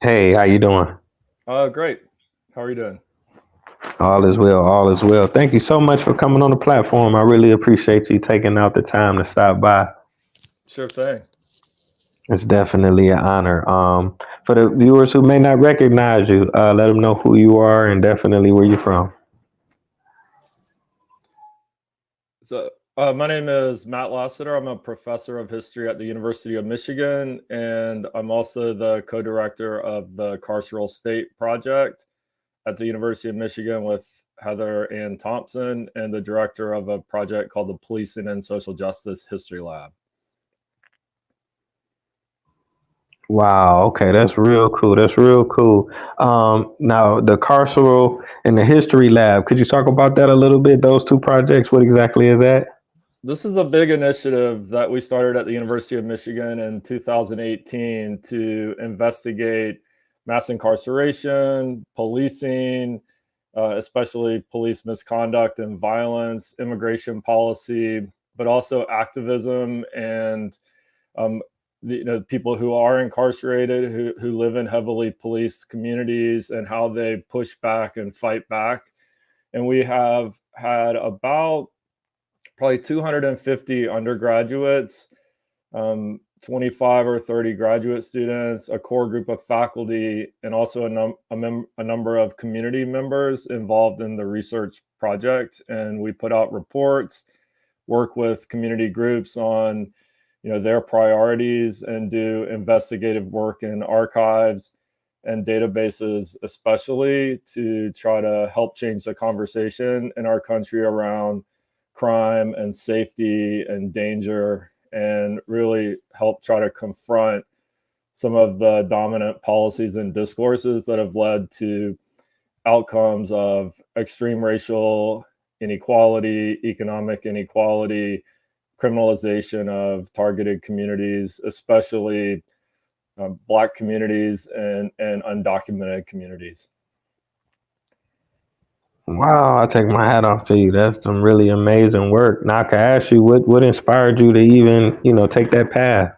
Hey, how you doing? Great. How are you doing? All is well, all is well. Thank you so much for coming on the platform. I really appreciate you taking out the time to stop by. Sure thing. It's definitely an honor. For the viewers who may not recognize you, let them know who you are and definitely where you're from. My name is Matt Lassiter. I'm a professor of history at the University of Michigan, and I'm also the co director of the Carceral State Project at the University of Michigan with Heather Ann Thompson, and the director of a project called the Policing and Social Justice History Lab. Wow, okay, that's real cool. That's real cool. Now, the carceral and the history lab, could you talk about that a little bit? Those two projects, what exactly is that? This is a big initiative that we started at the University of Michigan in 2018 to investigate mass incarceration, policing, especially police misconduct and violence, immigration policy, but also activism and um, people who are incarcerated, who live in heavily policed communities, and how they push back and fight back. And we have had about probably 250 undergraduates, 25 or 30 graduate students, a core group of faculty, and also a number of community members involved in the research project. And we put out reports, work with community groups on their priorities, and do investigative work in archives and databases, especially to try to help change the conversation in our country around crime and safety and danger, and really help try to confront some of the dominant policies and discourses that have led to outcomes of extreme racial inequality, economic inequality, criminalization of targeted communities, especially Black communities and undocumented communities. Wow, I take my hat off to you. That's some really amazing work. Now, I can ask you what inspired you to even, take that path?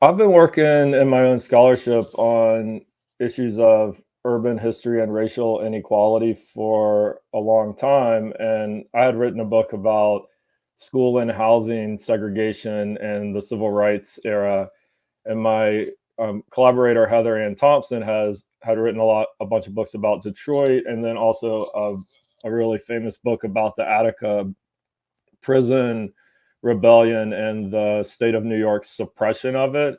I've been working in my own scholarship on issues of urban history and racial inequality for a long time. And I had written a book about school and housing segregation and the civil rights era. And my collaborator, Heather Ann Thompson, had written a bunch of books about Detroit, and then also a really famous book about the Attica prison rebellion and the state of New York's suppression of it.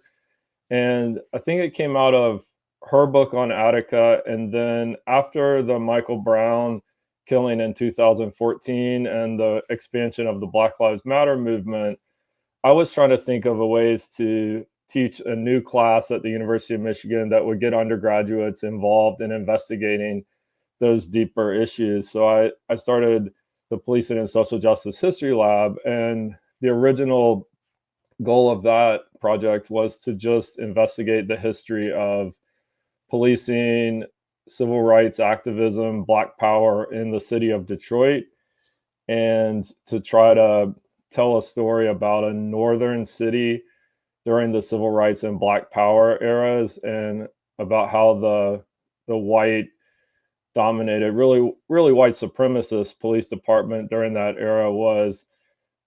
And I think it came out of her book on Attica. And then after the Michael Brown killing in 2014 and the expansion of the Black Lives Matter movement, I was trying to think of ways to teach a new class at the University of Michigan that would get undergraduates involved in investigating those deeper issues. So I started the Policing and Social Justice History Lab. And the original goal of that project was to just investigate the history of policing, civil rights activism, Black power in the city of Detroit, and to try to tell a story about a northern city during the civil rights and Black power eras, and about how the white dominated, really white supremacist police department during that era was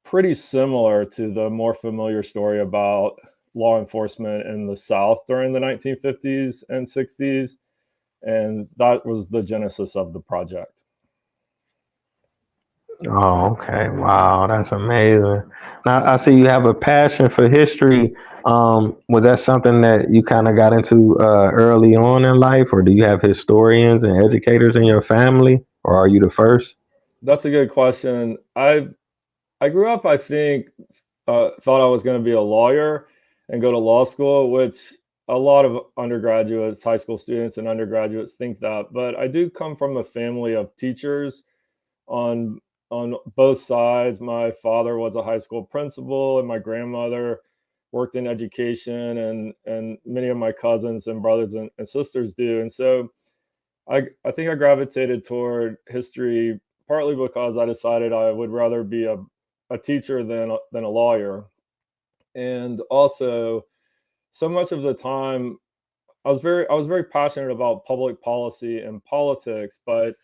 pretty similar to the more familiar story about law enforcement in the South during the 1950s and 60s. And that was the genesis of the project. Oh, okay. Wow, that's amazing. Now, I see you have a passion for history. Was that something that you kind of got into early on in life, or do you have historians and educators in your family, or are you the first? That's a good question. I grew up, I think, thought I was going to be a lawyer and go to law school, which a lot of undergraduates, high school students, and undergraduates think that. But I do come from a family of teachers on both sides. My father was a high school principal, and my grandmother worked in education, and many of my cousins and brothers and sisters do. And so I think I gravitated toward history partly because I decided I would rather be a teacher than a lawyer. And also, so much of the time, I was very passionate about public policy and politics, but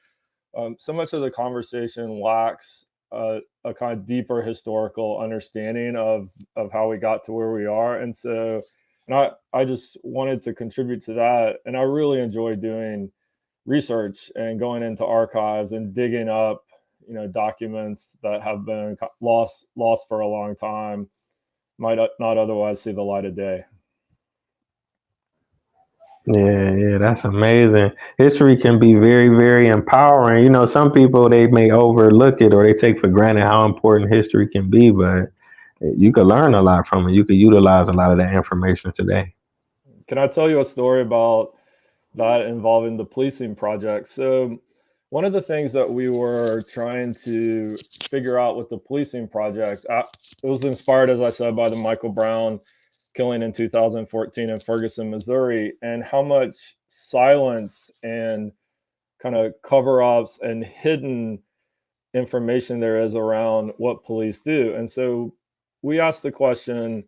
so much of the conversation lacks a kind of deeper historical understanding of how we got to where we are. And so, and I just wanted to contribute to that. And I really enjoy doing research and going into archives and digging up, documents that have been lost for a long time, might not otherwise see the light of day. Yeah, yeah, that's amazing. History can be very, very empowering. Some people they may overlook it or they take for granted how important history can be, but you could learn a lot from it. You could utilize a lot of that information today. Can I tell you a story about that involving the policing project? So, one of the things that we were trying to figure out with the policing project, it was inspired, as I said, by the Michael Brown killing in 2014 in Ferguson, Missouri, and how much silence and kind of cover ups and hidden information there is around what police do. And so we asked the question,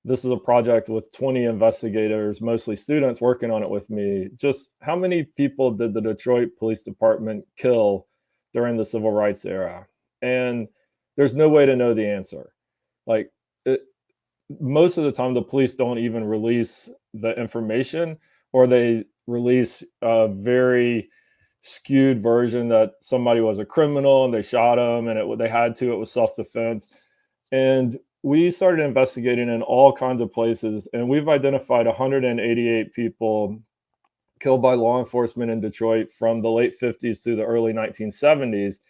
this is a project with 20 investigators, mostly students working on it with me. Just how many people did the Detroit Police Department kill during the civil rights era? And there's no way to know the answer. Like, most of the time, the police don't even release the information, or they release a very skewed version that somebody was a criminal and they shot him and they had to, it was self-defense. And we started investigating in all kinds of places, and we've identified 188 people killed by law enforcement in Detroit from the late 50s to the early 1970s.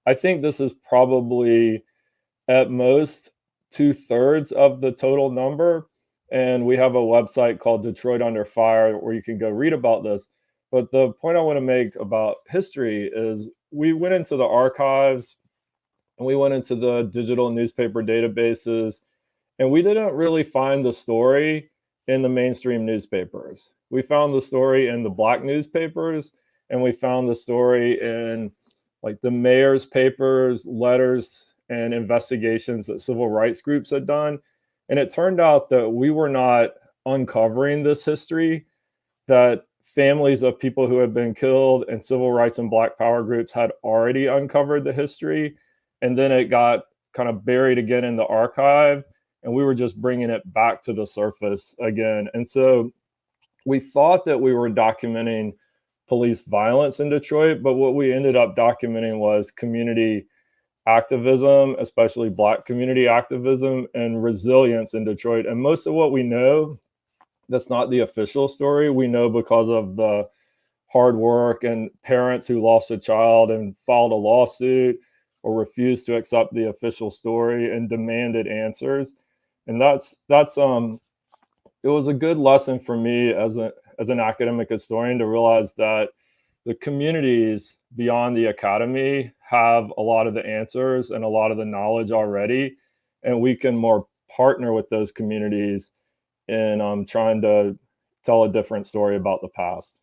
I think this is probably at most 2/3 of the total number. And we have a website called Detroit Under Fire where you can go read about this. But the point I want to make about history is we went into the archives and we went into the digital newspaper databases, and we didn't really find the story in the mainstream newspapers. We found the story in the black newspapers, and we found the story in like the mayor's papers, letters, and investigations that civil rights groups had done. And it turned out that we were not uncovering this history, that families of people who had been killed and civil rights and black power groups had already uncovered the history. And then it got kind of buried again in the archive, and we were just bringing it back to the surface again. And so we thought that we were documenting police violence in Detroit, but what we ended up documenting was community activism, especially black community activism, and resilience in Detroit. And most of what we know, that's not the official story, we know because of the hard work and parents who lost a child and filed a lawsuit or refused to accept the official story and demanded answers. And it was a good lesson for me as an academic historian to realize that the communities beyond the academy have a lot of the answers and a lot of the knowledge already, and we can more partner with those communities in trying to tell a different story about the past.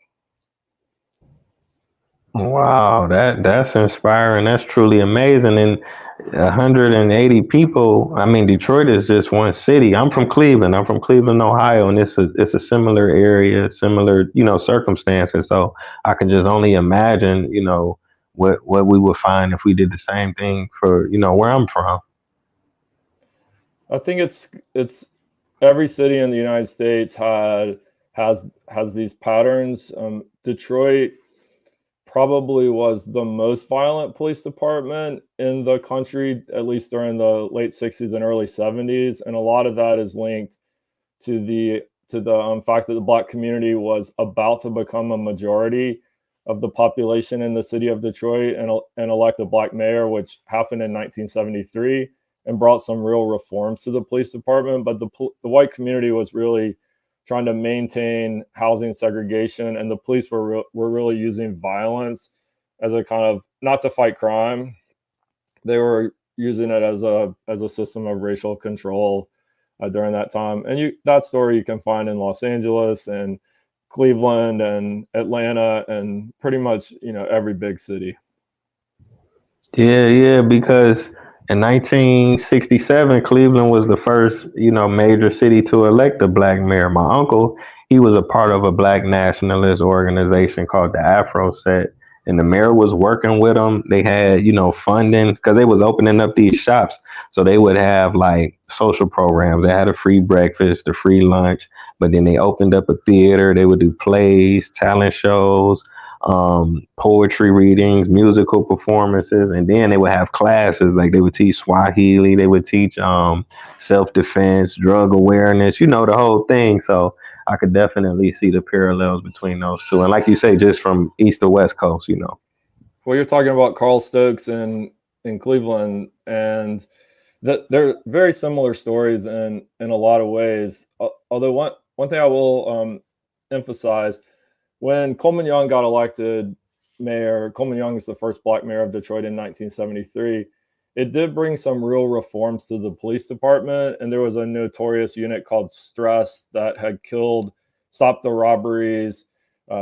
Wow, that's inspiring. That's truly amazing. And 180 people. I mean, Detroit is just one city. I'm from Cleveland. I'm from Cleveland, Ohio, and it's a similar area, similar circumstances. So I can just only imagine what we would find if we did the same thing for where I'm from. I think it's every city in the United States has these patterns. Detroit probably was the most violent police department in the country, at least during the late 60s and early 70s. And a lot of that is linked to the fact that the black community was about to become a majority of the population in the city of Detroit and elect a black mayor, which happened in 1973 and brought some real reforms to the police department. But the white community was really trying to maintain housing segregation, and the police were really using violence as a kind of, not to fight crime, they were using it as a system of racial control during that time. And that story you can find in Los Angeles and Cleveland and Atlanta and pretty much every big city. Yeah, yeah, because In 1967, Cleveland was the first, major city to elect a black mayor. My uncle, he was a part of a black nationalist organization called the Afro Set, and the mayor was working with them. They had, funding because they was opening up these shops, so they would have like social programs. They had a free breakfast, a free lunch, but then they opened up a theater. They would do plays, talent shows, poetry readings, musical performances, and then they would have classes like they would teach Swahili, they would teach self defense, drug awareness, the whole thing. So I could definitely see the parallels between those two. And like you say, just from east to west coast. Well, you're talking about Carl Stokes in Cleveland, and that they're very similar stories in a lot of ways. Although one thing I will emphasize, when Coleman Young got elected mayor, Coleman Young is the first black mayor of Detroit in 1973. It did bring some real reforms to the police department, and there was a notorious unit called Stress that had killed, stopped the robberies,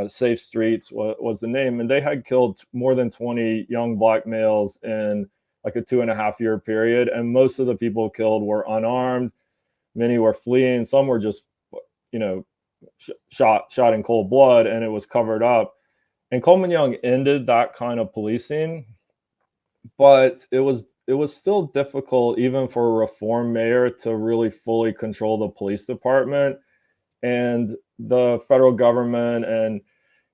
Safe Streets was the name, and they had killed more than 20 young black males in like a 2.5 year period, and most of the people killed were unarmed. Many were fleeing. Some were just, you know, shot in cold blood, and it was covered up. And Coleman Young ended that kind of policing, but it was still difficult even for a reform mayor to really fully control the police department. And the federal government and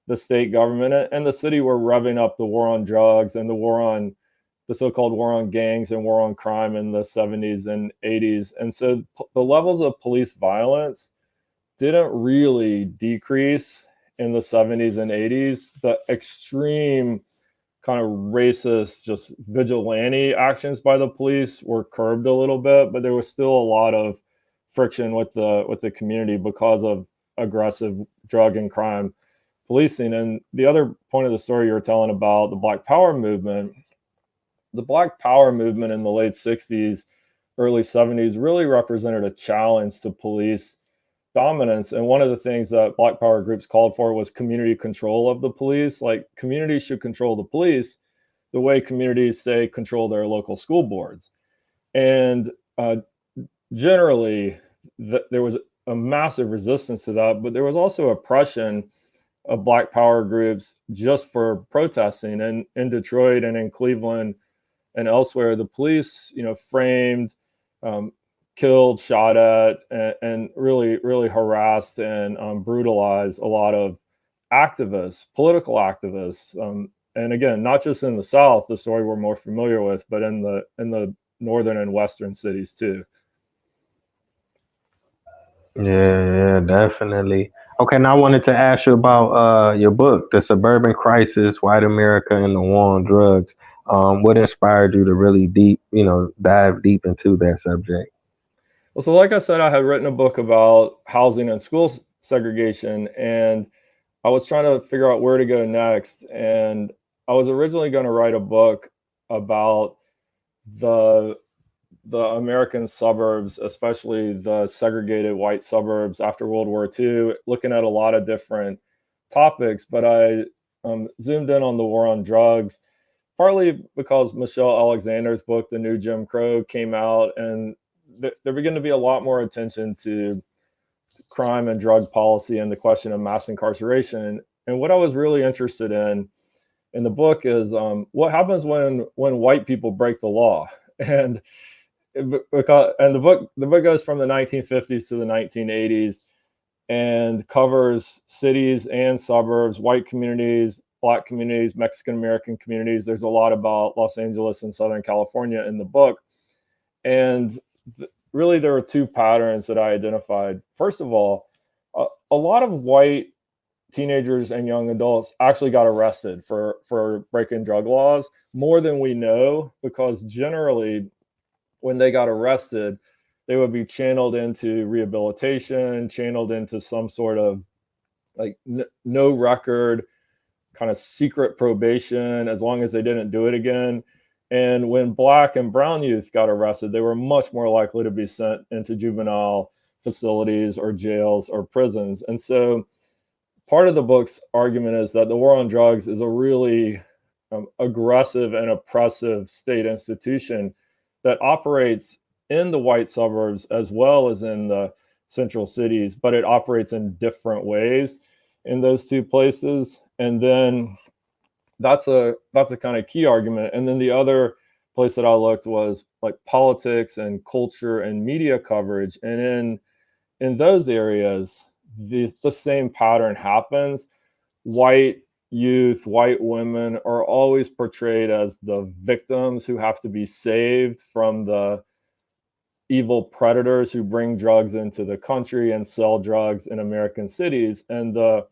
the state government and the city were revving up the war on drugs and the so-called war on gangs and war on crime in the 70s and 80s. And so the levels of police violence didn't really decrease in the 70s and 80s. The extreme kind of racist, just vigilante actions by the police were curbed a little bit, but there was still a lot of friction with the community because of aggressive drug and crime policing. And the other point of the story you were telling about the Black Power movement, the Black Power movement in the late 60s, early 70s really represented a challenge to police dominance. And one of the things that Black Power groups called for was community control of the police. Like, communities should control the police the way communities, say, control their local school boards. And generally, there was a massive resistance to that, but there was also oppression of Black Power groups just for protesting. And in Detroit and in Cleveland and elsewhere, the police, framed, killed, shot at, and really, really harassed and brutalized a lot of activists, political activists. And again, not just in the South, the story we're more familiar with, but in the northern and western cities too. Yeah, definitely. Okay, now I wanted to ask you about your book, The Suburban Crisis: White America and the War on Drugs. What inspired you to really dive deep into that subject? Well, so like I said, I had written a book about housing and school segregation, and I was trying to figure out where to go next. And I was originally going to write a book about the the American suburbs, especially the segregated white suburbs after World War II, looking at a lot of different topics. But I zoomed in on the war on drugs, partly because Michelle Alexander's book, The New Jim Crow, came out, and there began to be a lot more attention to crime and drug policy and the question of mass incarceration. And what I was really interested in the book is what happens when white people break the law. And the book goes from the 1950s to the 1980s and covers cities and suburbs, white communities, black communities, Mexican American communities. There's a lot about Los Angeles and Southern California in the book. And really, there are two patterns that I identified. First of all, a lot of white teenagers and young adults actually got arrested for breaking drug laws, more than we know, because generally when they got arrested, they would be channeled into rehabilitation, channeled into some sort of like no record kind of secret probation as long as they didn't do it again. And when black and brown youth got arrested, they were much more likely to be sent into juvenile facilities or jails or prisons. And so part of the book's argument is that the war on drugs is a really aggressive and oppressive state institution that operates in the white suburbs as well as in the central cities, but it operates in different ways in those two places. And then that's a kind of key argument. And then the other place that I looked was like politics and culture and media coverage. And in those areas, the same pattern happens. White youth, white women are always portrayed as the victims who have to be saved from the evil predators who bring drugs into the country and sell drugs in American cities. And the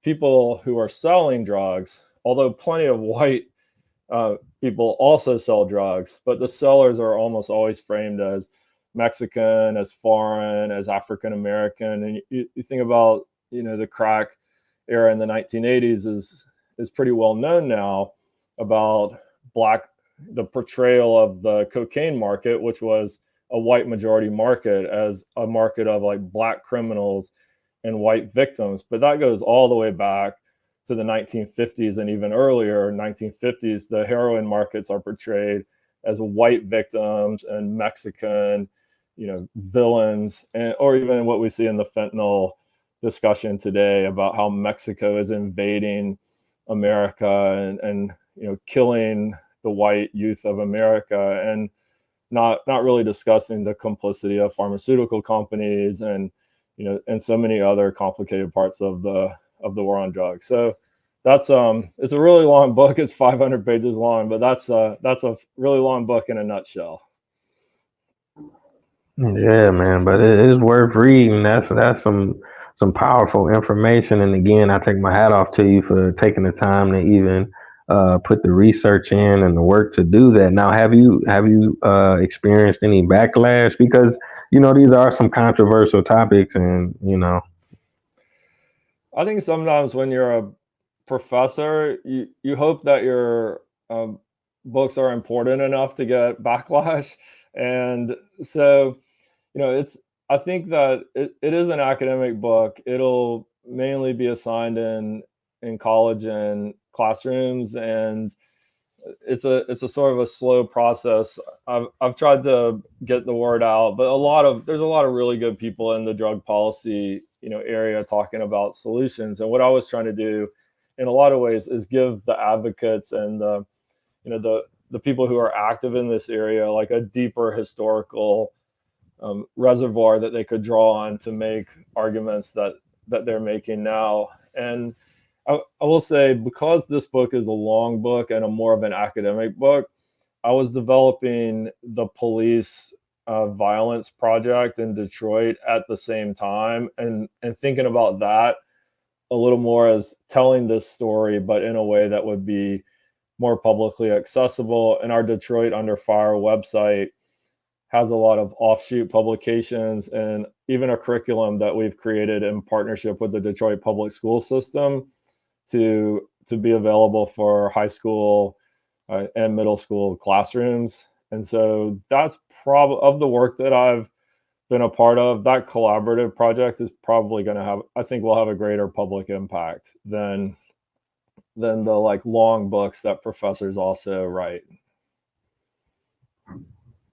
people who are selling drugs, although plenty of white people also sell drugs, but the sellers are almost always framed as Mexican, as foreign, as African American. And you think about, the crack era in the 1980s is pretty well known now about the portrayal of the cocaine market, which was a white majority market, as a market of like Black criminals and white victims. But that goes all the way back to the 1950s and even earlier. 1950s, the heroin markets are portrayed as white victims and Mexican, villains, or even what we see in the fentanyl discussion today about how Mexico is invading America and killing the white youth of America, and not really discussing the complicity of pharmaceutical companies and so many other complicated parts of the war on drugs. So that's it's a really long book. It's 500 pages long, but that's a really long book in a nutshell. Yeah, man, but it is worth reading. That's some powerful information. And again, I take my hat off to you for taking the time to even put the research in and the work to do that. Now, have you experienced any backlash, because these are some controversial topics, and I think sometimes when you're a professor, you hope that your books are important enough to get backlash, and so it's I think that it is an academic book. It'll mainly be assigned in college and classrooms, and it's a sort of a slow process. I've tried to get the word out, but there's a lot of really good people in the drug policy area talking about solutions. And what I was trying to do in a lot of ways is give the advocates and the people who are active in this area like a deeper historical reservoir that they could draw on to make arguments that they're making now. And I will say, because this book is a long book and a more of an academic book, I was developing the police violence project in Detroit at the same time, and thinking about that a little more as telling this story, but in a way that would be more publicly accessible. And our Detroit Under Fire website has a lot of offshoot publications and even a curriculum that we've created in partnership with the Detroit public school system to be available for high school and middle school classrooms. And so that's probably, of the work that I've been a part of, that collaborative project is probably going to have, I think will have a greater public impact than the like long books that professors also write.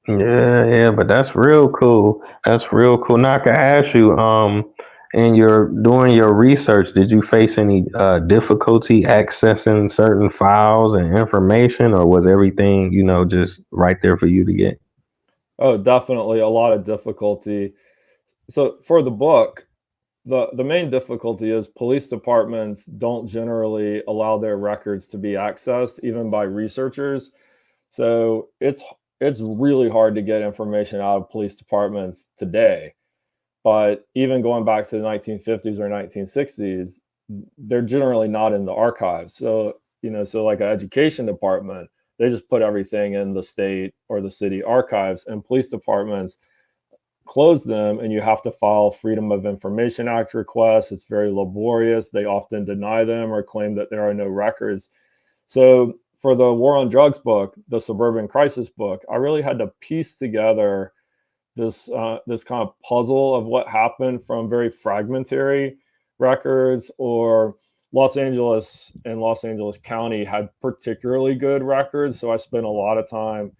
Yeah, but that's real cool. That's real cool. Now I can ask you, in your doing your research, did you face any difficulty accessing certain files and information, or was everything, just right there for you to get? Oh, definitely a lot of difficulty. So for the book, the main difficulty is police departments don't generally allow their records to be accessed even by researchers. So it's really hard to get information out of police departments today. But even going back to the 1950s or 1960s, they're generally not in the archives. So, so like an education department, they just put everything in the state or the city archives, and police departments close them, and you have to file Freedom of Information Act requests. It's very laborious. They often deny them or claim that there are no records. So for the War on Drugs book, the Suburban Crisis book, I really had to piece together this kind of puzzle of what happened from very fragmentary records. Or Los Angeles and Los Angeles County had particularly good records, so I spent a lot of time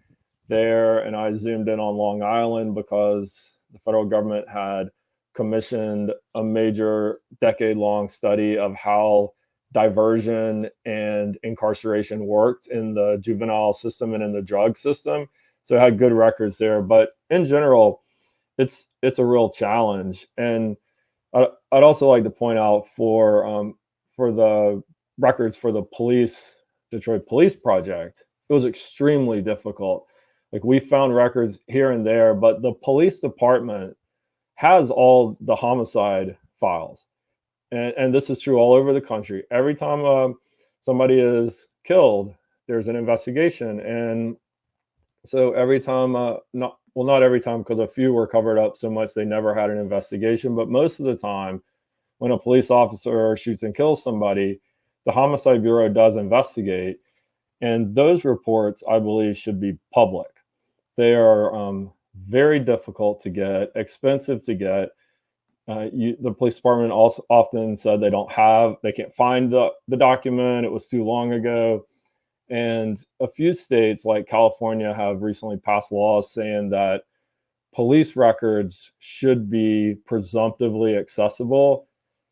there, and I zoomed in on Long Island because the federal government had commissioned a major decade-long study of how diversion and incarceration worked in the juvenile system and in the drug system. So I had good records there. But in general, it's a real challenge. And I'd also like to point out for the records for the Detroit Police Project, it was extremely difficult. Like, we found records here and there, but the police department has all the homicide files, and this is true all over the country. Every time somebody is killed, there's an investigation, and so every time, not every time, because a few were covered up so much they never had an investigation, but most of the time, when a police officer shoots and kills somebody, the Homicide Bureau does investigate, and those reports, I believe, should be public. They are very difficult to get, expensive to get. The police department also often said they can't find the document. It was too long ago. And a few states like California have recently passed laws saying that police records should be presumptively accessible.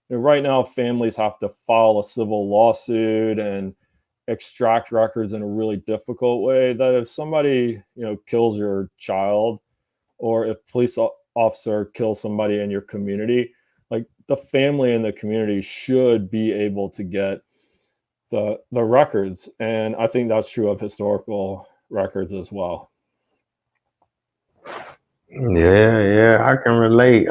And right now, families have to file a civil lawsuit and extract records in a really difficult way, that if somebody, kills your child, or if police officer kills somebody in your community, like, the family and the community should be able to get the records. And I think that's true of historical records as well. Yeah, I can relate.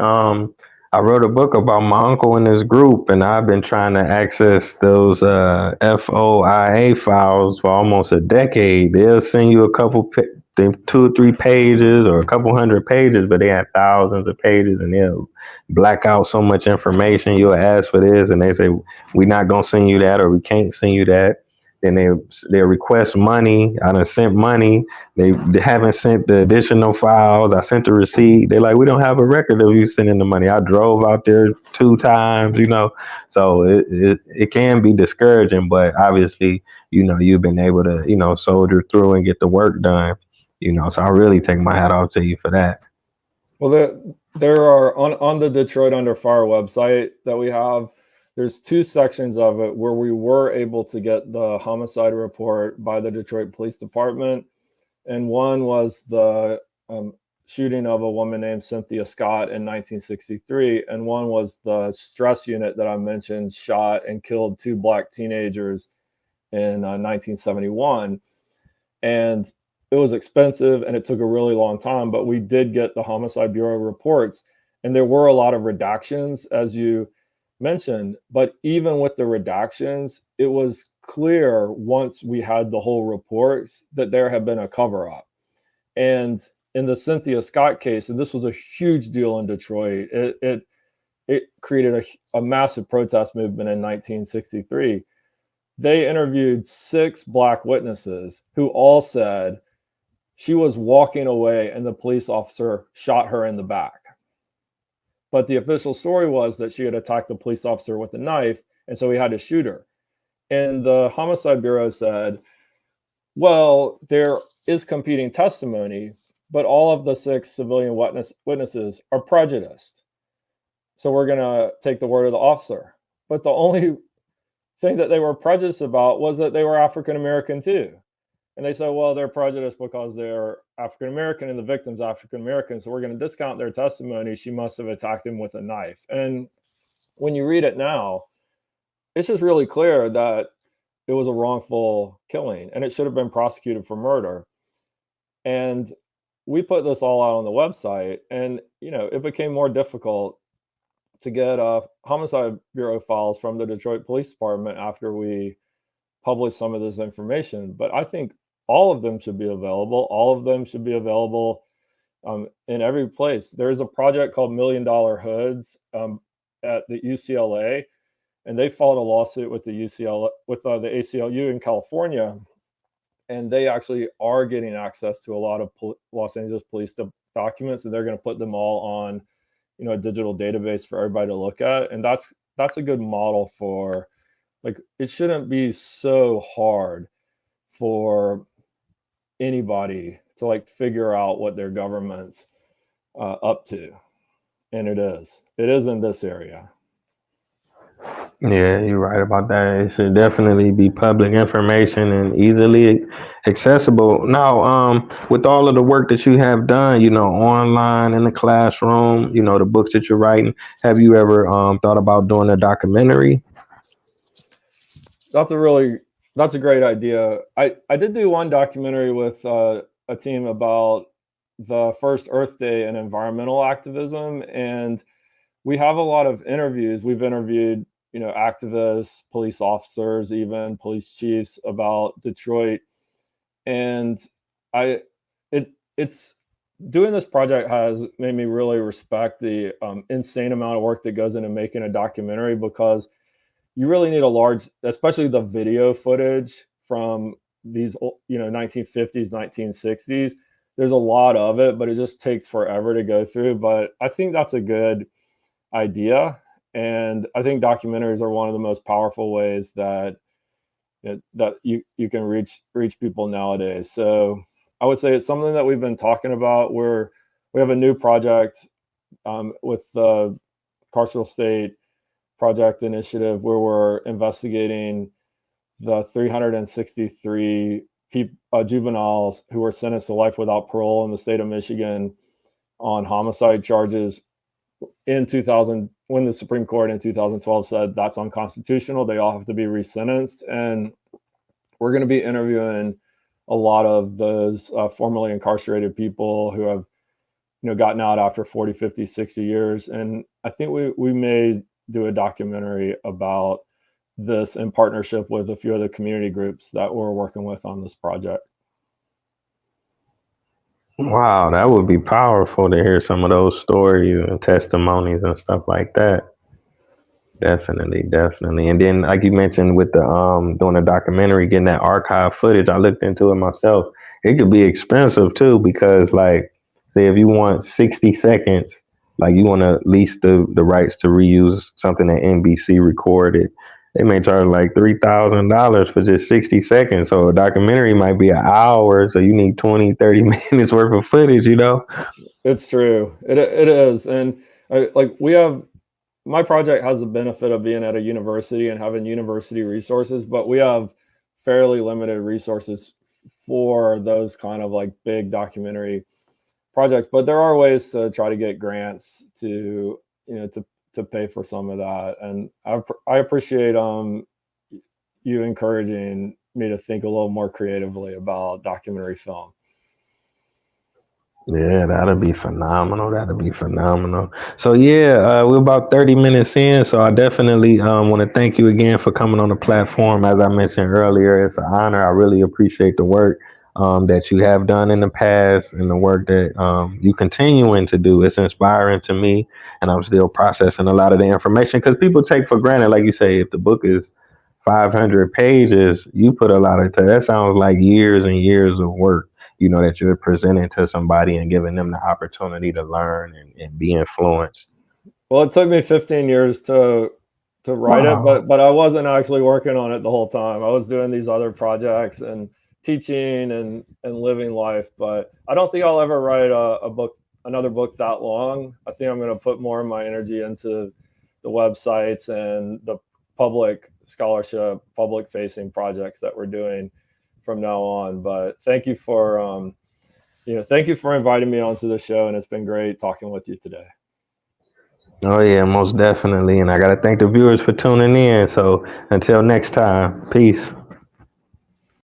I wrote a book about my uncle and his group, and I've been trying to access those FOIA files for almost a decade. They'll send you a two or three pages or a couple hundred pages, but they have thousands of pages, and they'll black out so much information. You'll ask for this, and they say we're not gonna send you that, or we can't send you that. Then they request money. I done sent money. They haven't sent the additional files. I sent the receipt. They're like, we don't have a record of you sending the money. I drove out there 2 times. So it can be discouraging, but obviously, you've been able to, soldier through and get the work done. So I really take my hat off to you for that. Well, there are on the Detroit Under Fire website that we have, there's two sections of it where we were able to get the homicide report by the Detroit Police Department. And one was the shooting of a woman named Cynthia Scott in 1963. And one was the stress unit that I mentioned shot and killed 2 Black teenagers in 1971. And it was expensive and it took a really long time, but we did get the Homicide Bureau reports. And there were a lot of redactions, as you mentioned. But even with the redactions, it was clear once we had the whole reports that there had been a cover up. And in the Cynthia Scott case, and this was a huge deal in Detroit, it created a massive protest movement in 1963. They interviewed 6 Black witnesses who all said she was walking away and the police officer shot her in the back. But the official story was that she had attacked the police officer with a knife, and so he had to shoot her. And the Homicide Bureau said, well, there is competing testimony, but all of the 6 civilian witnesses are prejudiced. So we're going to take the word of the officer. But the only thing that they were prejudiced about was that they were African American too. And they said, well, they're prejudiced because they're African American and the victim's African American, so we're going to discount their testimony. She must have attacked him with a knife. And when you read it now, it's just really clear that it was a wrongful killing and it should have been prosecuted for murder. And we put this all out on the website, and it became more difficult to get Homicide Bureau files from the Detroit Police Department after we published some of this information. But I think all of them should be available. All of them should be available in every place. There's a project called $1 Million Hoods at the UCLA, and they filed a lawsuit with the ACLU in California, and they actually are getting access to a lot of Los Angeles police documents, and they're going to put them all on, a digital database for everybody to look at. And that's a good model for, like, it shouldn't be so hard for anybody to like figure out what their government's up to. And it is in this area. Yeah, you're right about that. It should definitely be public information and easily accessible. Now, with all of the work that you have done, online in the classroom, the books that you're writing, have you ever thought about doing a documentary? That's a really that's a great idea. I did do one documentary with a team about the first Earth Day and environmental activism, and we have a lot of interviews. We've interviewed, activists, police officers, even police chiefs about Detroit, and I it's doing this project has made me really respect the insane amount of work that goes into making a documentary, because you really need a large, especially the video footage from these 1950s, 1960s. There's a lot of it, but it just takes forever to go through. But I think that's a good idea, and I think documentaries are one of the most powerful ways that you can reach people nowadays. So I would say it's something that we've been talking about. We have a new project with the Carceral State Project Initiative, where we're investigating the 363 juveniles who were sentenced to life without parole in the state of Michigan on homicide charges in 2000, when the Supreme Court in 2012 said that's unconstitutional. They all have to be resentenced. And we're going to be interviewing a lot of those formerly incarcerated people who have gotten out after 40, 50, 60 years. And I think we may do a documentary about this in partnership with a few other community groups that we're working with on this project. Wow, that would be powerful to hear some of those stories and testimonies and stuff like that. Definitely, definitely. And then like you mentioned with the doing a documentary, getting that archive footage, I looked into it myself. It could be expensive too, because like say if you want 60 seconds, like you want to lease the rights to reuse something that NBC recorded, they may charge like $3,000 for just 60 seconds. So a documentary might be an hour, so you need 20, 30 minutes worth of footage. It's true. It is. And we have, my project has the benefit of being at a university and having university resources, but we have fairly limited resources for those kind of like big documentary projects. But there are ways to try to get grants to pay for some of that. And I appreciate you encouraging me to think a little more creatively about documentary film. Yeah, that'll be phenomenal. That'll be phenomenal. So yeah, we're about 30 minutes in. So I definitely want to thank you again for coming on the platform. As I mentioned earlier, it's an honor. I really appreciate the work that you have done in the past and the work that you continuing to do. It's inspiring to me, and I'm still processing a lot of the information because people take for granted, like you say, if the book is 500 pages, you put a lot of time. That sounds like years and years of work, that you're presenting to somebody and giving them the opportunity to learn and be influenced. Well, it took me 15 years to write it, Wow. but I wasn't actually working on it the whole time. I was doing these other projects and teaching and living life. But I don't think I'll ever write another book that long. I think I'm going to put more of my energy into the websites and the public scholarship, public facing projects that we're doing from now on. But thank you for thank you for inviting me onto the show, and it's been great talking with you today. Oh yeah, most definitely. And I gotta thank the viewers for tuning in. So until next time, peace.